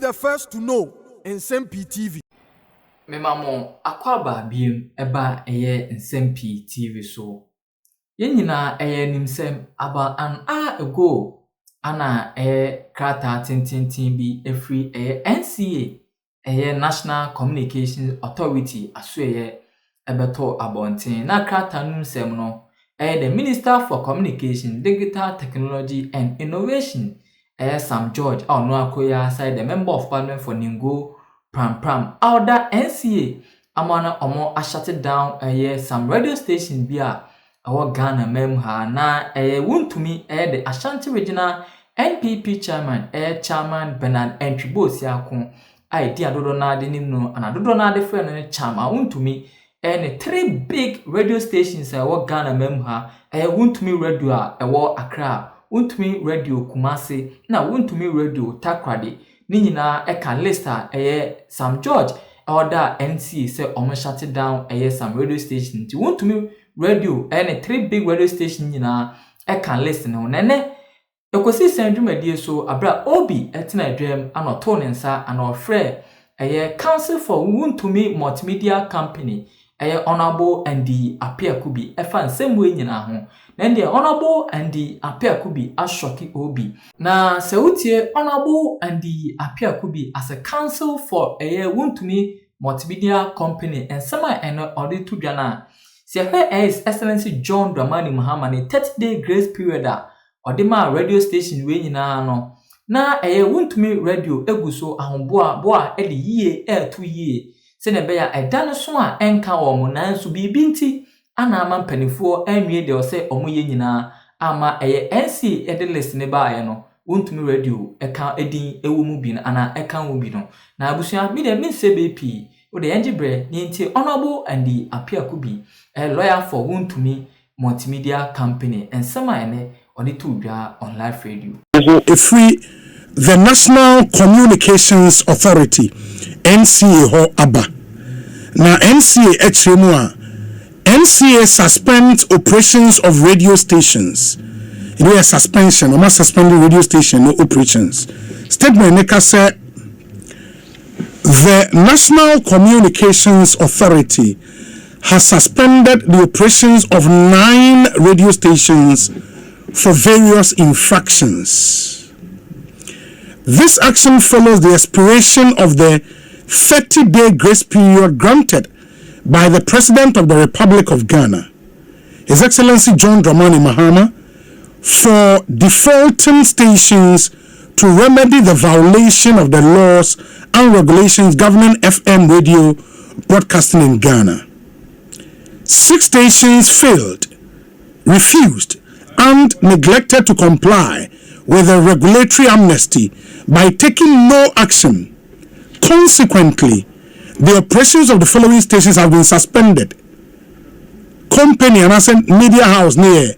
the first to know Nsem-Pii TV. Memamo akwaba biem eba eye Nsem-Pii TV so. Yenyina eye nimsem about an hour ago ana krata tintintin bi efri NCA National Communications Authority aso ebeto abontin na krata numsem no the Minister for Communication, Digital Technology and Innovation Sam George no akoya side the Member of Parliament for Ningo Pram Alda NCA amana omo shut down some radio station bia our Ghana mem ha na Wontumi the Ashanti Regional NPP chairman chairman Bernard Ntwibo siakon Ay3de dodo na de nim and dodo na de friend no chairman Wontumi and 3 big radio stations our Ghana mem ha Wontumi radio Accra, Wontumi radio Kumasi na Wontumi radio Takrade ni nyina can list Sam George order NC say omo shut down some radio station ti Wontumi radio and 3 big radio station nyina can list no nene ekosi sendwumadi so abra obi etina dwem anoto ne nsa anofre council for Wontumi multimedia company honorable Ay3de Apiakubi efan semwe nyina ho na ndie honorable Ay3de Apiakubi ashoki obi na sewutie honorable Ay3de Apiakubi as a council for Wontumi multimedia company ensema eno auditu dwana se His Excellency John Dramani Mahama ne 30-day grace period odema radio station we nyina no na Wontumi radio eguso ahomboa boa edi yie to yie se ne be ya edano so a enka wo mo nanso bibi nti ana ama mpanifo anwie de o se omo ye nyina ama NC ede list ne ba no Wontumi radio eka edin ewo mu bi na ana eka wo bi no na abusua mi de Nsem-Pii o de enjibre ni nti honorable Ay3de Apiakubi lawyer for Wontumi multimedia company and sama ene auditu bia on live radio. If the National Communications Authority NCA ho aba na NCA HMA NCA suspends operations of radio stations. It is suspension or must suspend radio station no operations. Statement neka say the National Communications Authority has suspended the operations of 9 radio stations for various infractions. This action follows the expiration of the 30-day grace period granted by the President of the Republic of Ghana, His Excellency John Dramani Mahama, for defaulting stations to remedy the violation of the laws and regulations governing FM radio broadcasting in Ghana. 6 stations failed, refused, and neglected to comply with the regulatory amnesty by taking no action. Consequently, the operations of the following stations have been suspended. Company and Ascent Media House near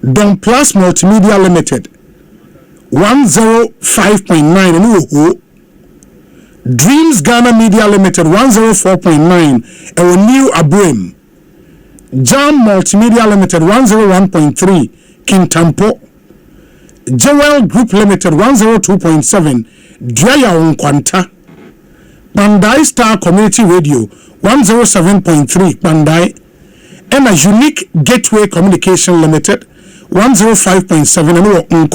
Don Plus Multimedia Limited 105.9 and Dreams Ghana Media Limited 104.9 and New Abuem. Jam Multimedia Limited 101.3 Kintampo. Jewel Group Limited 102.7 Dwaya Onkwanta. Pandai Star Community Radio 107.3 Pandai. And a Unique Gateway Communication Limited 105.7 and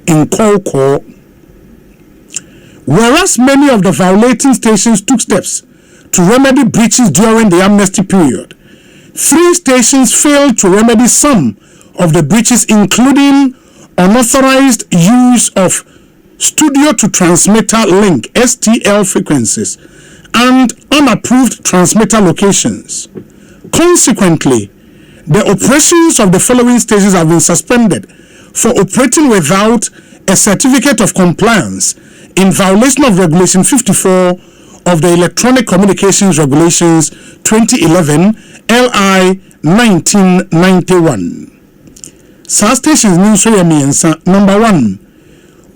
Nkoko. Whereas many of the violating stations took steps to remedy breaches during the amnesty period, 3 stations failed to remedy some of the breaches, including unauthorized use of studio to transmitter link STL frequencies and unapproved transmitter locations. Consequently, the operations of the following stations have been suspended for operating without a certificate of compliance in violation of Regulation 54 of the Electronic Communications Regulations 2011 LI 1991. Such stations mean so number 1,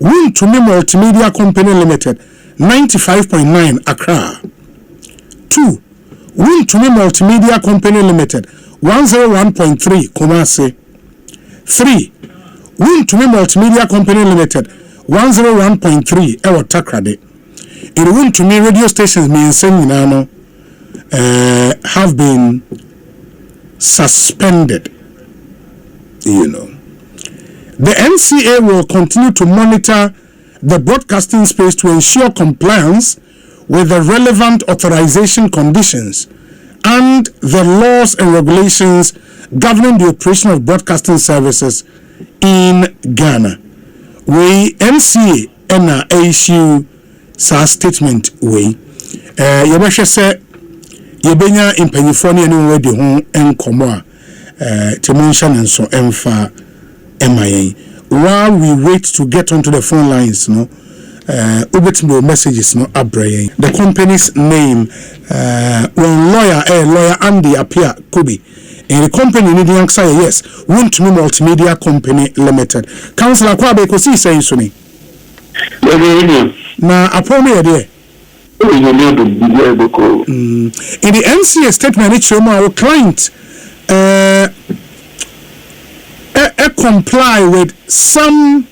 Wontumi Multimedia Company Limited 95.9 Accra. 2, Wontumi Multimedia Company Limited 101.3 Kumasi. 3, Wontumi Multimedia Company Limited 101.3 ewo Takrade. In Wontumi radio stations Nsem-Pii have been suspended. You know, the NCA will continue to monitor the broadcasting space to ensure compliance with the relevant authorization conditions and the laws and regulations governing the operation of broadcasting services in Ghana. We NCA and issue sa statement we yebehwe se yebenya impanyifo ne enu wedi ho enkomo a temunsha nenso emfa emayen. While we wait to get onto the phone lines, no, ubetimo messages no abrayen. The company's name, when lawyer Andy appear Kobe. And the company needing say yes, Wontumi Multimedia Company Limited. Councillor Kwabe kosi say so ni. Na apome ye there. In the NCA statement it show our client comply with some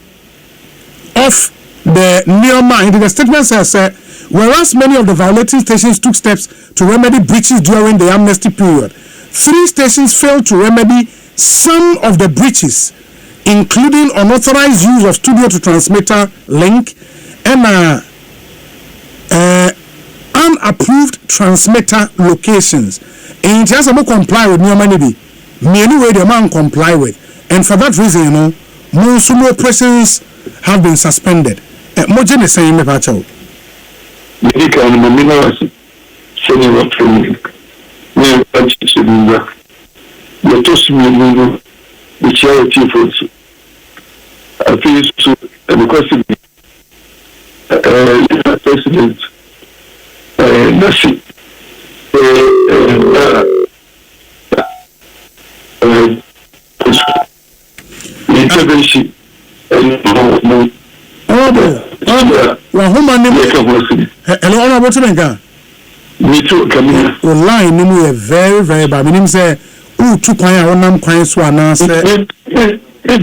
of the nearby. The statement says, whereas many of the violating stations took steps to remedy breaches during the amnesty period, 3 stations failed to remedy some of the breaches, including unauthorized use of studio to transmitter link and unapproved transmitter locations. In just about comply with nearby, many way the man comply with. And for that reason, you know, most operations have been suspended. Moje is saying, Mepacho. Medical and Mamina senior training. We purchased the toast me, the charity for a piece to requested president Nasi. Intervention hello, honorable Tumenga. Me too, Camilla. Online, no, very, very bad. My name say, two coin, one name coin, so I know, say,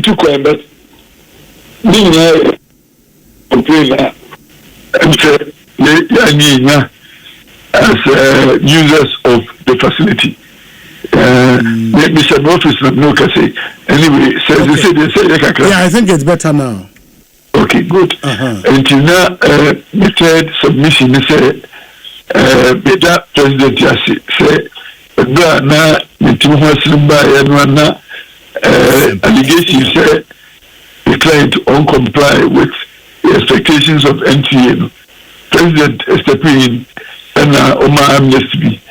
two coin, but me, complain and say, as users of the facility. Mr. Office no say anyway says they say yeah, I think it's better now. Okay, good. Until now the third submission say better president say na the two hospital by na allegation say the client uncomply with the expectations of NTA. President stepping in and Omar amnesty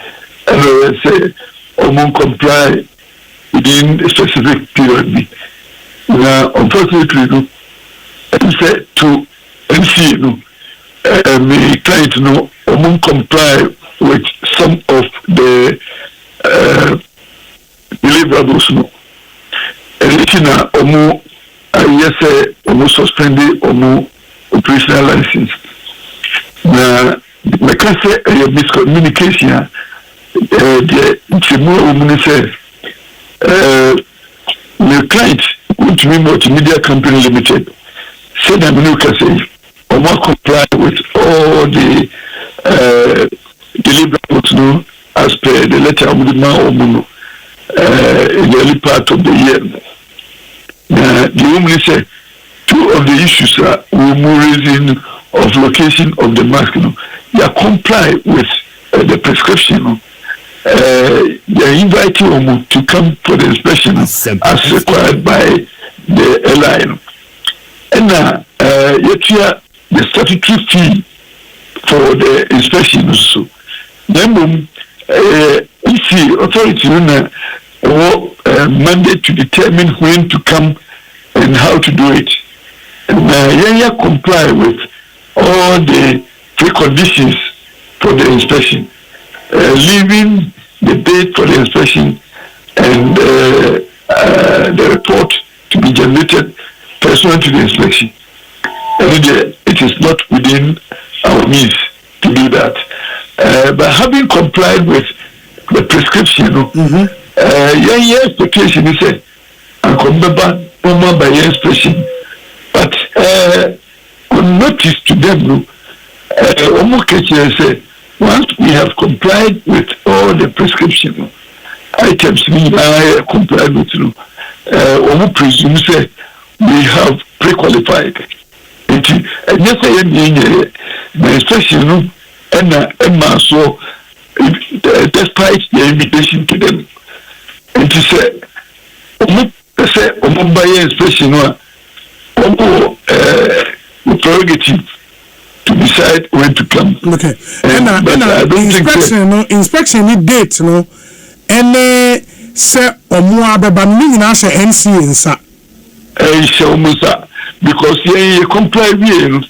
and say comply within a specific period. Now, unfortunately, said to NC, the client comply with some of the deliverables. And yes, suspended operational license. Now, my say a miscommunication. The woman says the client Wontumi Multimedia Company Limited said that we can say comply with all the deliverables as per the letter of the man in the early part of the year. The woman said 2 of the issues are raising of location of the mask. They comply with the prescription. They invite you to come for the inspection as required by the airline. And yet the statutory fee for the inspection also. Then EC authority mandate to determine when to come and how to do it. And comply with all the preconditions for the inspection. Leaving the date for the inspection and the report to be generated pursuant to the inspection. And it is not within our means to do that. But having complied with the prescription, expectation is and come by inspection. But on notice to them, no, say, once we have complied with all the prescription items we are complied with, presume say we have pre-qualified. And yes, I am my special and so despite the invitation to them, and to say, buy special prerogative to decide when to come. Okay. And inspection need date, no. And say omo abeba me na say NCA nsa. Musa, because you comply with you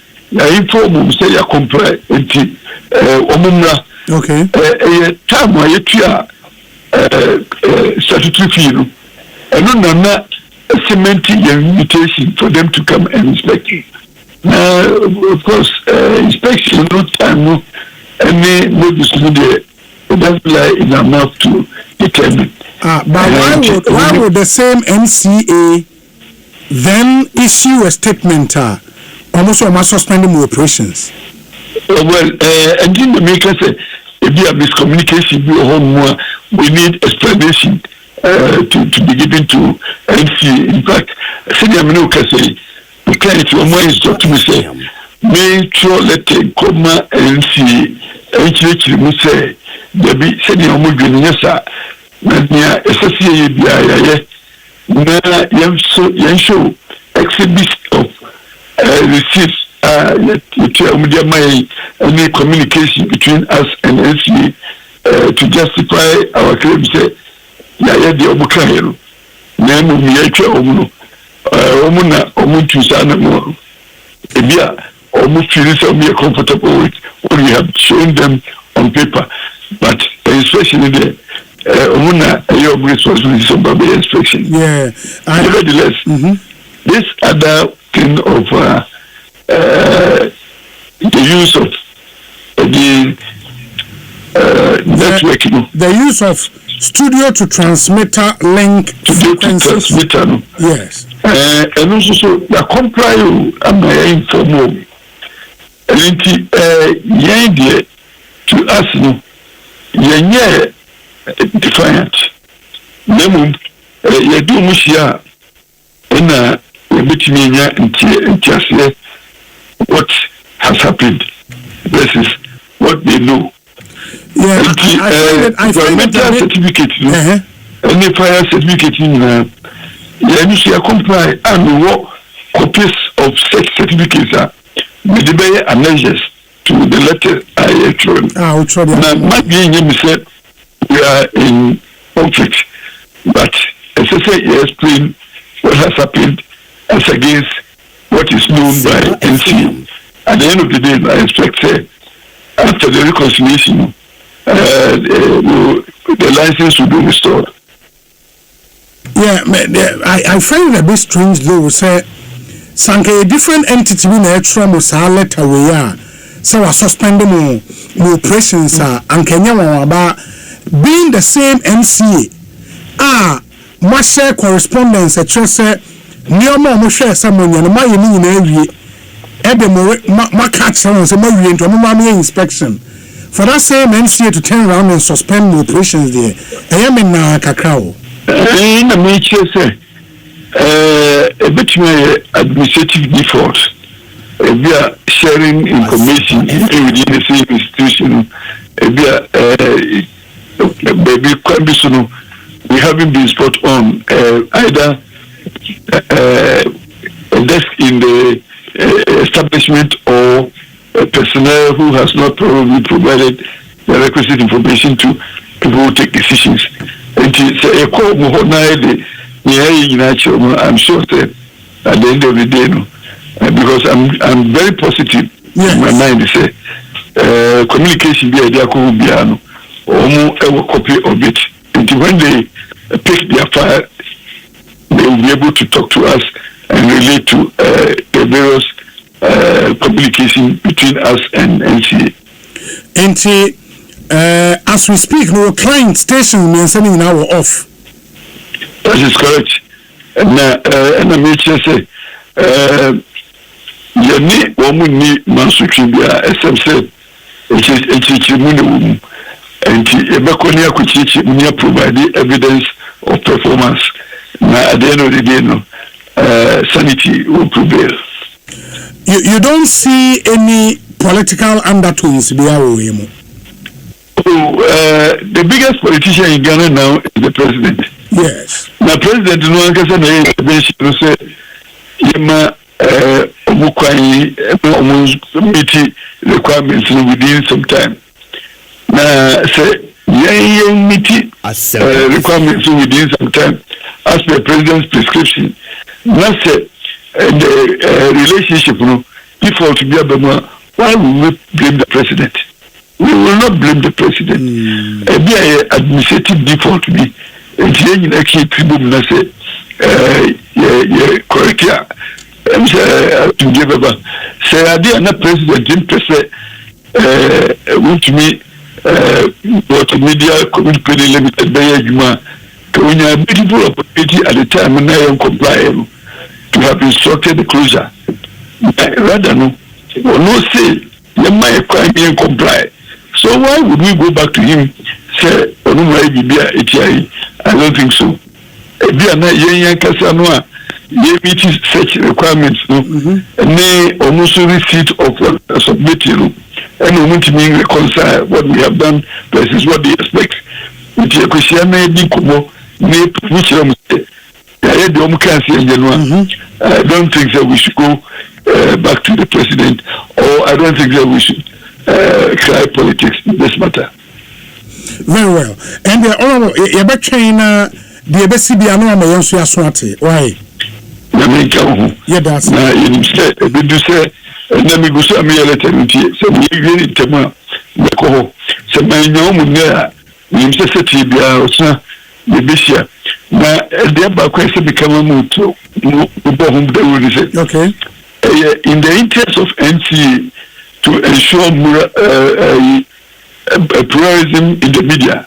inform say you comply enti omumra. Okay. Time where you statutory fee no. And no cementing your invitation for them to come and inspect you. Of course, inspection no time no any notice there. That's like in our mouth to determine. But why would the same NCA then issue a statement almost suspending my operations? Well, and in the maker say if you have miscommunication we need explanation to be given to NCA. In fact, senior minister say the client Wontumi say make sure let comma NCA and say there be senior minister na SSA bia na show exhibit of receipts any communication between us and NCA to justify our claim say the obukan na mu yetwa omuno omuntu sana mo ebia feel so comfortable with what we have shown them on paper, but especially the your responsibility of Baby inspection. Yeah. Nevertheless, this other thing of the use of the networking. The use of studio to transmitter link frequencies. Transmitter. Yes. And also the comply am I inform and to us no yenye defiant. Nemu yedu mushia na yebitimi nya ntiase what has happened versus what they know. Yeah, I find it certificate, any fire certificate in you comply and what copies of such certificates are with the amendments to the letter I actually. Now, might be said we are in conflict, but as I say, you explain what has happened as against what is known by NC. At the end of the day, I expect after the reconciliation, the license will be restored. Yeah, I find it a bit strange though. Say, Sanke a different entity in a trauma letter we are. So I suspended more operations and Kenya about being the same NCA. Much share correspondence at church say near more share someone and my in every my catch someone say my into a inspection. For that same NCA to turn around and suspend the operations there, I am in Kakao. In the nature, say, a bit administrative default. We are sharing information within the same institution. Baby, quite be soon. We haven't been spot on either a desk in the establishment or personnel who has not probably provided the requisite information to people who take decisions. And it's a call I'm sure that at the end of the day, no, because I'm very positive in my mind. Say communication be idea ko biano or copy of it. And when they pick their file, they will be able to talk to us and relate to the various communication between us and NCA. As we speak, no client station means sending now off. That is correct. And I make sure say, ni mansutwi bia SMC echichimu and ebekoni akuchichimu provide evidence of performance. Now at the end of the day, no, sanity will prevail. You don't see any political undertones there. The biggest politician in Ghana now is the president. Yes. Now, President no one can say Yema meet requirements within some time. Now, say meet requirements within some time as per president's prescription. Now, say the relationship, default to be a why will we blame the president? We will not blame the president. Be administrative default to be. And in actually tribune say, correct. I'm to give about. Say, I did not president in press. Wontumi multimedia community limited by Juma. When you are beautiful opportunity at the time when I am compliant to have instructed the closure. Rather no say let my crime and comply. So why would we go back to him? Say I don't think so. Meet such requirements, may almost receipt of what submitted, and we want to reconcile what we have done versus what they expect. Which I don't think that we should go back to the president, or I don't think that we should cry politics in this matter. Very well. And the honorable China, the BCB, I know I'm a young Swati. Why? Yeah, that's it. You say, and then we go to a letter. So we really tell me, so my young there, we necessity be our son, the bishop. Now, thereby, question become a mood to whom they will say. Okay. In the interest of NCA to ensure pluralism in the media,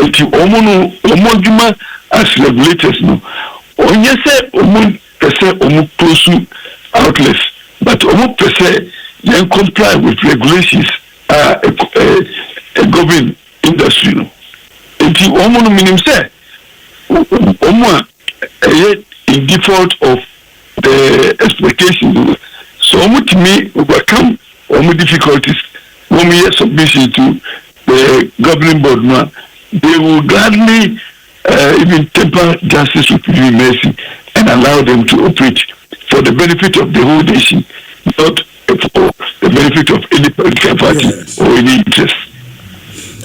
if you omojuma as regulators no, on yes say close outlets, but then comply with regulations govern industry no. If you meaning say in default of the expectations, so to me overcome difficulties when we have submission to the governing board now, they will gladly even temper justice with mercy and allow them to operate for the benefit of the whole nation, not for the benefit of any political party or any interest.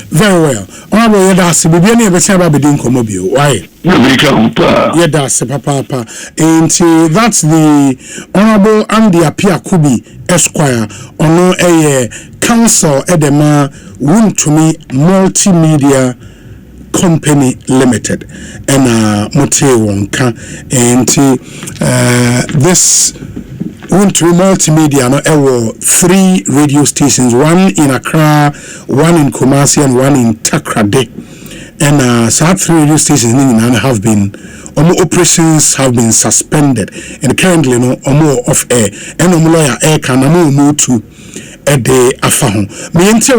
Very well. Honorable Yedasi, we be able to be doing Komobio. Why? Yedasi, Papa. And that's the Honorable Andy Apia Kubi Esquire, on a council Edema Wontumi Multimedia Company Limited, and Mote Wonka, and this Wontumi Multimedia no 3 radio stations, one in Accra, one in Kumasi, and one in Takrade. And so 3 radio stations have been operations have been suspended, and currently no off air, and lawyer air can move to a day after. Me enter